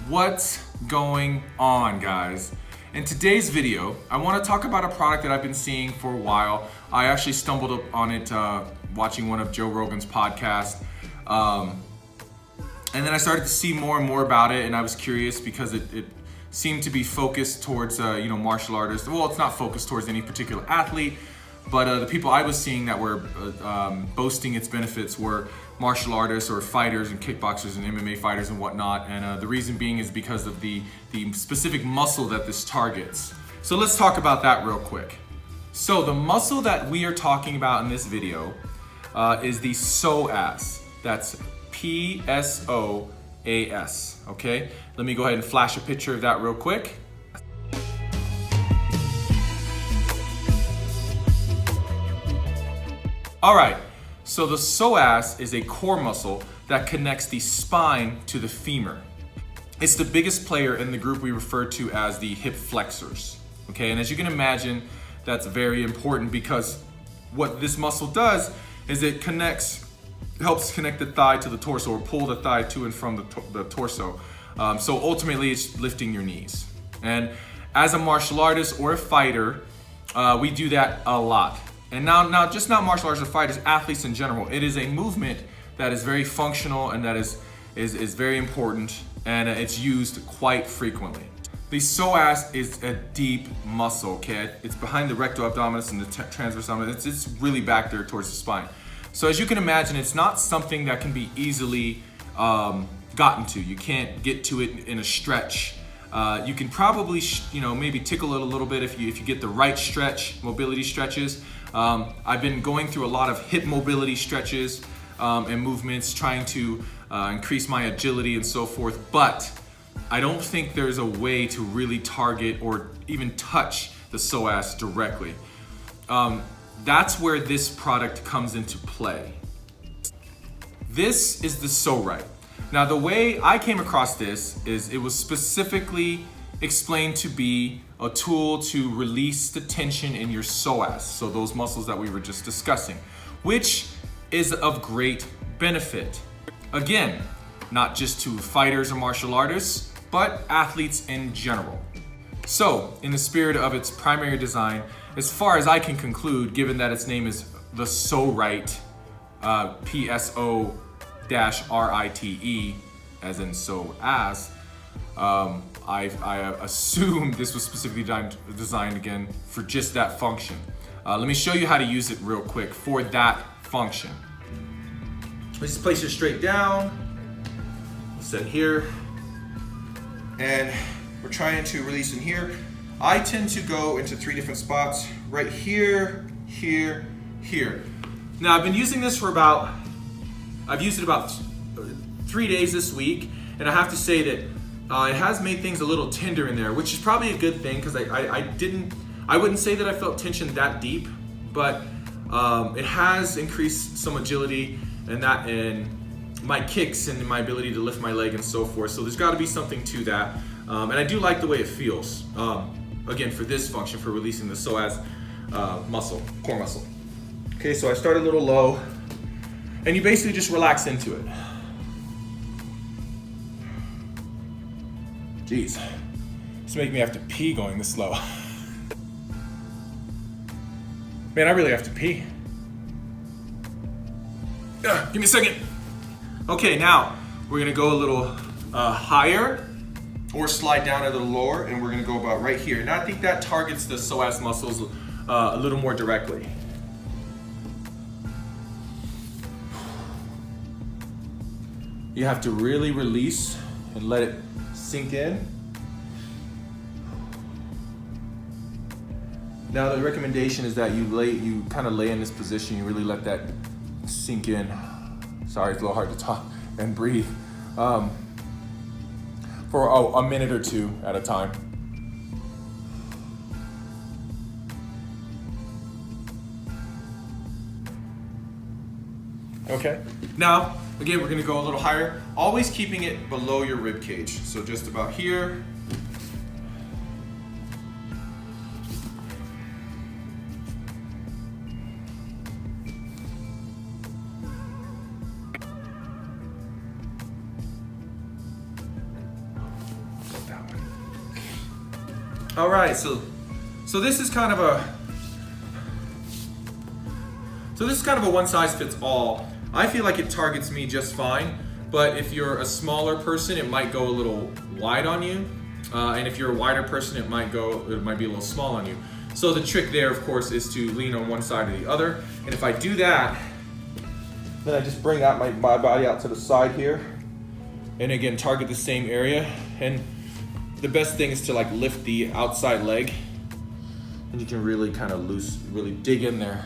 What's going on, guys? In today's video, I want to talk about a product that I've been seeing for a while. I actually stumbled up on it watching one of Joe Rogan's podcasts. And then I started to see more and more about it, and I was curious because it seemed to be focused towards martial artists. Well, it's not focused towards any particular athlete, but the people I was seeing that were boasting its benefits were martial artists or fighters and kickboxers and MMA fighters and whatnot. And the reason being is because of the specific muscle that this targets. So let's talk about that real quick. So the muscle that we are talking about in this video is the psoas. That's Psoas, okay? Let me go ahead and flash a picture of that real quick. All right, so the psoas is a core muscle that connects the spine to the femur. It's the biggest player in the group we refer to as the hip flexors, okay? And as you can imagine, that's very important because what this muscle does is it helps connect the thigh to the torso, or pull the thigh to and from the torso. So ultimately, it's lifting your knees. And as a martial artist or a fighter, we do that a lot. And now just not martial artists or fighters, athletes in general. It is a movement that is very functional and that is very important, and it's used quite frequently. The psoas is a deep muscle, okay? It's behind the recto abdominis and the transverse abdominis. It's really back there towards the spine. So as you can imagine, it's not something that can be easily gotten to. You can't get to it in a stretch. You can probably, maybe tickle it a little bit if you get the right mobility stretches. I've been going through a lot of hip mobility stretches and movements, trying to increase my agility and so forth, but I don't think there's a way to really target or even touch the psoas directly. That's where this product comes into play. This is the Pso-Rite. Now, the way I came across this is it was specifically explained to be a tool to release the tension in your psoas, so those muscles that we were just discussing, which is of great benefit. Again, not just to fighters or martial artists, but athletes in general. So, in the spirit of its primary design, as far as I can conclude, given that its name is the Pso-Rite, Pso-Rite, as in psoas, I assume this was specifically designed again for just that function. Let me show you how to use it real quick for that function. Let's just place it straight down, set here, and we're trying to release in here. I tend to go into 3 different spots, right here, here, here. Now I've been using this I've used it about 3 days this week, and I have to say that it has made things a little tender in there, which is probably a good thing because I wouldn't say that I felt tension that deep, but it has increased some agility and my kicks and my ability to lift my leg and so forth. So there's got to be something to that, and I do like the way it feels. Again, for this function, for releasing the psoas core muscle. Okay, so I start a little low, and you basically just relax into it. Jeez, it's making me have to pee going this slow. Man, I really have to pee. Give me a second. Okay, now we're gonna go a little higher or slide down a little lower, and we're gonna go about right here. And I think that targets the psoas muscles a little more directly. You have to really release and let it sink in. Now the recommendation is that you kind of lay in this position, you really let that sink in. Sorry, it's a little hard to talk and breathe. For a minute or two at a time. Okay, now, again, we're gonna go a little higher, always keeping it below your rib cage. So just about here. All right, so this is kind of a one size fits all. I feel like it targets me just fine, but if you're a smaller person, it might go a little wide on you, and if you're a wider person, it might be a little small on you. So the trick there, of course, is to lean on one side or the other. And if I do that, then I just bring out my body out to the side here, and again target the same area. And the best thing is to like lift the outside leg, and you can really kind of really dig in there.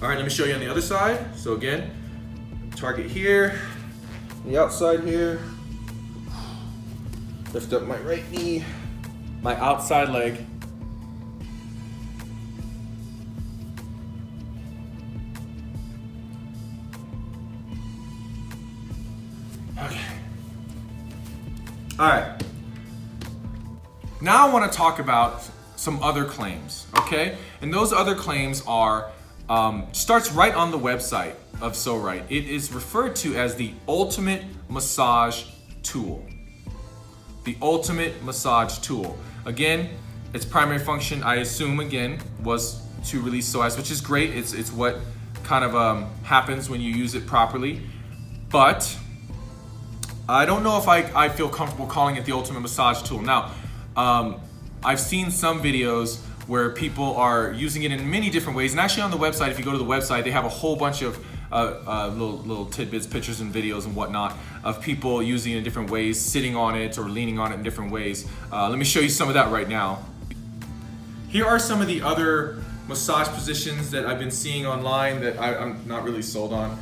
All right, let me show you on the other side. So again, target here, the outside here, lift up my right knee, my outside leg, okay. All right, now I want to talk about some other claims, okay? And those other claims are, starts right on the website of Pso-Rite. It is referred to as the ultimate massage tool. The ultimate massage tool. Again, its primary function, I assume, again, was to release psoas, which is great. It's what kind of happens when you use it properly. But I don't know if I feel comfortable calling it the ultimate massage tool. Now, I've seen some videos where people are using it in many different ways. And actually on the website, if you go to the website, they have a whole bunch of little tidbits, pictures and videos and whatnot of people using it in different ways, sitting on it or leaning on it in different ways. Let me show you some of that right now. Here are some of the other massage positions that I've been seeing online that I'm not really sold on.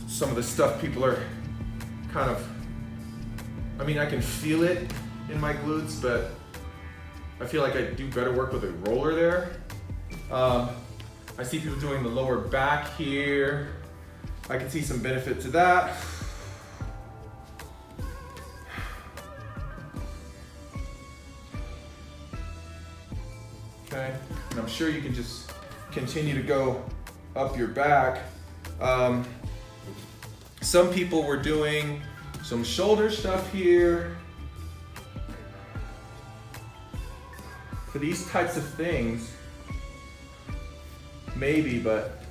Some of the stuff people are kind of, I mean, I can feel it in my glutes, but I feel like I do better work with a roller there. I see people doing the lower back here. I can see some benefit to that. Okay, and I'm sure you can just continue to go up your back. Some people were doing some shoulder stuff here. For these types of things, maybe, but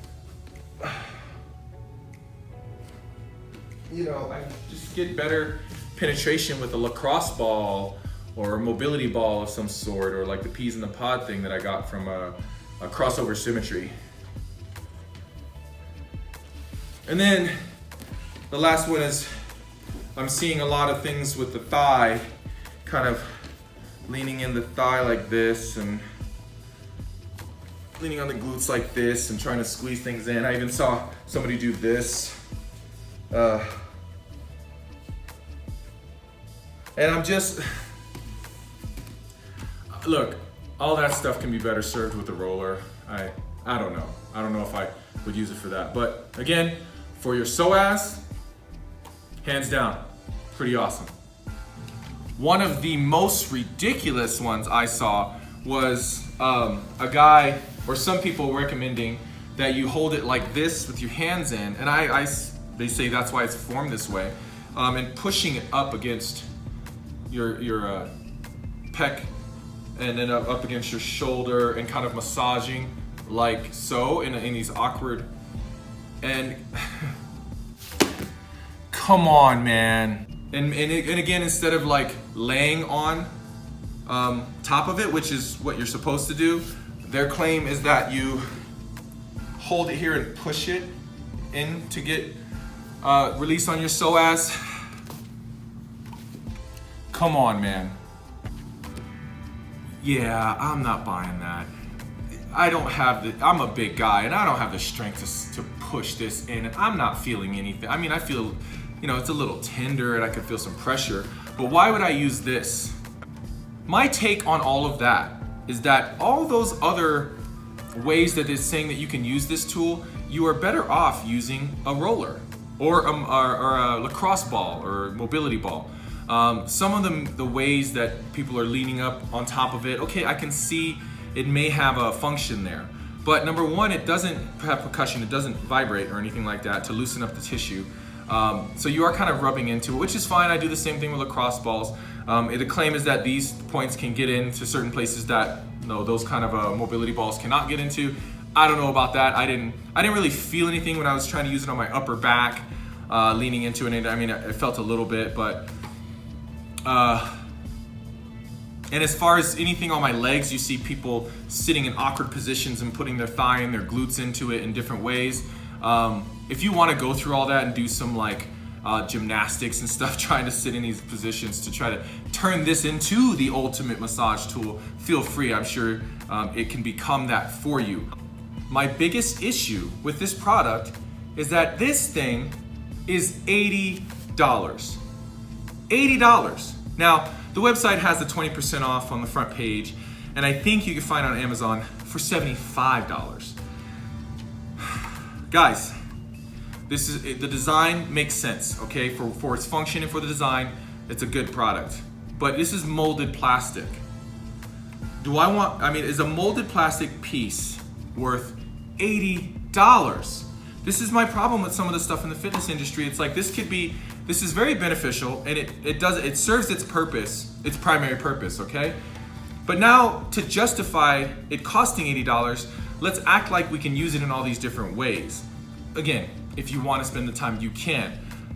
you know, I just get better penetration with a lacrosse ball or a mobility ball of some sort, or like the peas in the pod thing that I got from a crossover symmetry. And then the last one is, I'm seeing a lot of things with the thigh, kind of leaning in the thigh like this and leaning on the glutes like this and trying to squeeze things in. I even saw somebody do this. And I'm just, look, all that stuff can be better served with a roller. I don't know. I don't know if I would use it for that. But again, for your psoas, hands down, pretty awesome. One of the most ridiculous ones I saw was a guy, or some people recommending that you hold it like this with your hands in, and they say that's why it's formed this way, and pushing it up against your pec, and then up against your shoulder, and kind of massaging like so in these awkward, and come on, man. And again, instead of like laying on top of it, which is what you're supposed to do, their claim is that you hold it here and push it in to get release on your psoas. Come on, man. Yeah, I'm not buying that. I'm a big guy and I don't have the strength to push this in, and I'm not feeling anything. I mean, I feel, you know, it's a little tender and I can feel some pressure, but why would I use this? My take on all of that is that all those other ways that it's saying that you can use this tool, you are better off using a roller or a lacrosse ball or mobility ball. Some of the ways that people are leaning up on top of it, okay, I can see it may have a function there. But number one, it doesn't have percussion, it doesn't vibrate or anything like that to loosen up the tissue. So you are kind of rubbing into it, which is fine. I do the same thing with lacrosse balls. The claim is that these points can get into certain places that those kind of mobility balls cannot get into. I don't know about that. I didn't really feel anything when I was trying to use it on my upper back, leaning into it. I mean, it felt a little bit, but and as far as anything on my legs, you see people sitting in awkward positions and putting their thigh and their glutes into it in different ways. If you want to go through all that and do some like gymnastics and stuff, trying to sit in these positions to try to turn this into the ultimate massage tool, feel free. I'm sure it can become that for you. My biggest issue with this product is that this thing is $80. $80. Now, the website has the 20% off on the front page, and I think you can find it on Amazon for $75. Guys, the design makes sense, okay? For its function and for the design, it's a good product. But this is molded plastic. Is a molded plastic piece worth $80? This is my problem with some of the stuff in the fitness industry. It's like this is very beneficial, and it serves its purpose, its primary purpose, okay? But now to justify it costing $80, let's act like we can use it in all these different ways. Again, if you want to spend the time, you can.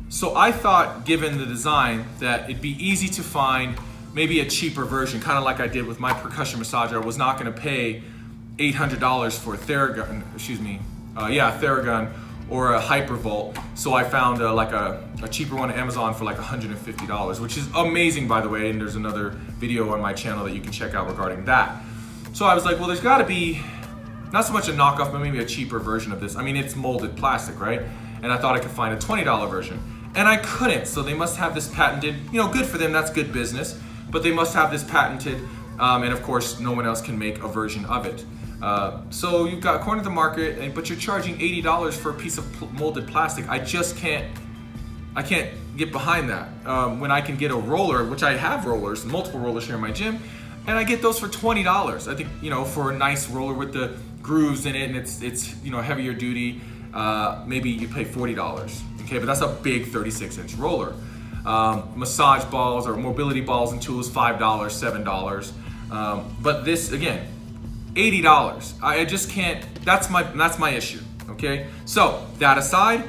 So I thought, given the design, that it'd be easy to find maybe a cheaper version, kind of like I did with my percussion massager. I was not going to pay $800 for a Theragun, Theragun or a Hypervolt. So I found like a cheaper one on Amazon for like $150, which is amazing, by the way. And there's another video on my channel that you can check out regarding that. So I was like, well, there's got to be not so much a knockoff, but maybe a cheaper version of this. I mean, it's molded plastic, right? And I thought I could find a $20 version. And I couldn't, so they must have this patented, good for them, that's good business, but they must have this patented, and of course, no one else can make a version of it. So you've got, according to the market, but you're charging $80 for a piece of molded plastic. I can't get behind that. When I can get a roller, which I have rollers, multiple rollers here in my gym, and I get those for $20. I think, for a nice roller with the grooves in it, and it's heavier duty, maybe you pay $40. Okay, but that's a big 36-inch roller. Massage balls or mobility balls and tools, $5, $7. But this, again, $80. I just can't. That's my issue. Okay. So that aside,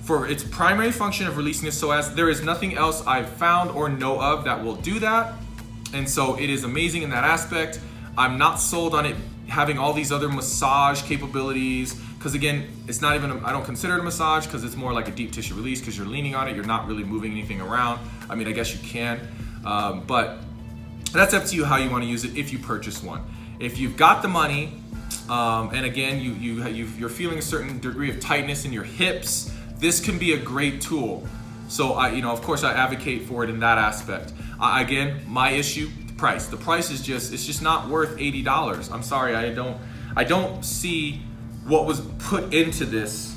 for its primary function of releasing the psoas, there is nothing else I've found or know of that will do that, and so it is amazing in that aspect. I'm not sold on it having all these other massage capabilities, because again, it's not even, I don't consider it a massage, because it's more like a deep tissue release, because you're leaning on it, you're not really moving anything around. I mean, I guess you can, but that's up to you how you want to use it if you purchase one. If you've got the money, and again, you're feeling a certain degree of tightness in your hips, this can be a great tool. So of course I advocate for it in that aspect. Again, my issue, the price. The price is it's just not worth $80. I'm sorry, I don't see what was put into this,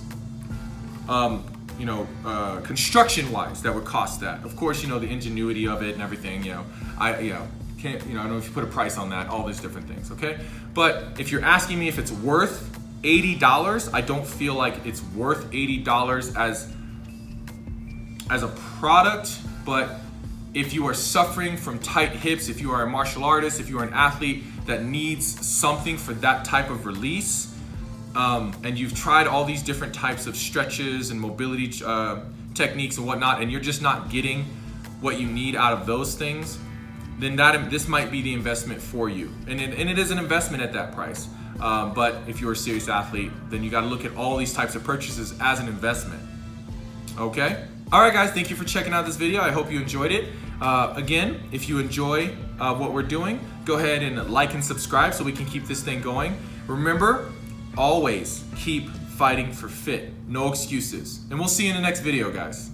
construction-wise that would cost that. Of course, the ingenuity of it and everything, can't, I don't know if you put a price on that, all these different things, okay? But if you're asking me if it's worth $80, I don't feel like it's worth $80 as a product. But if you are suffering from tight hips, if you are a martial artist, if you are an athlete that needs something for that type of release, and you've tried all these different types of stretches and mobility techniques and whatnot, and you're just not getting what you need out of those things, then this might be the investment for you. And it is an investment at that price. But if you're a serious athlete, then you got to look at all these types of purchases as an investment. Okay? All right, guys, thank you for checking out this video. I hope you enjoyed it. Again, if you enjoy what we're doing, go ahead and like and subscribe so we can keep this thing going. Remember, always keep fighting for fit. No excuses. And we'll see you in the next video, guys.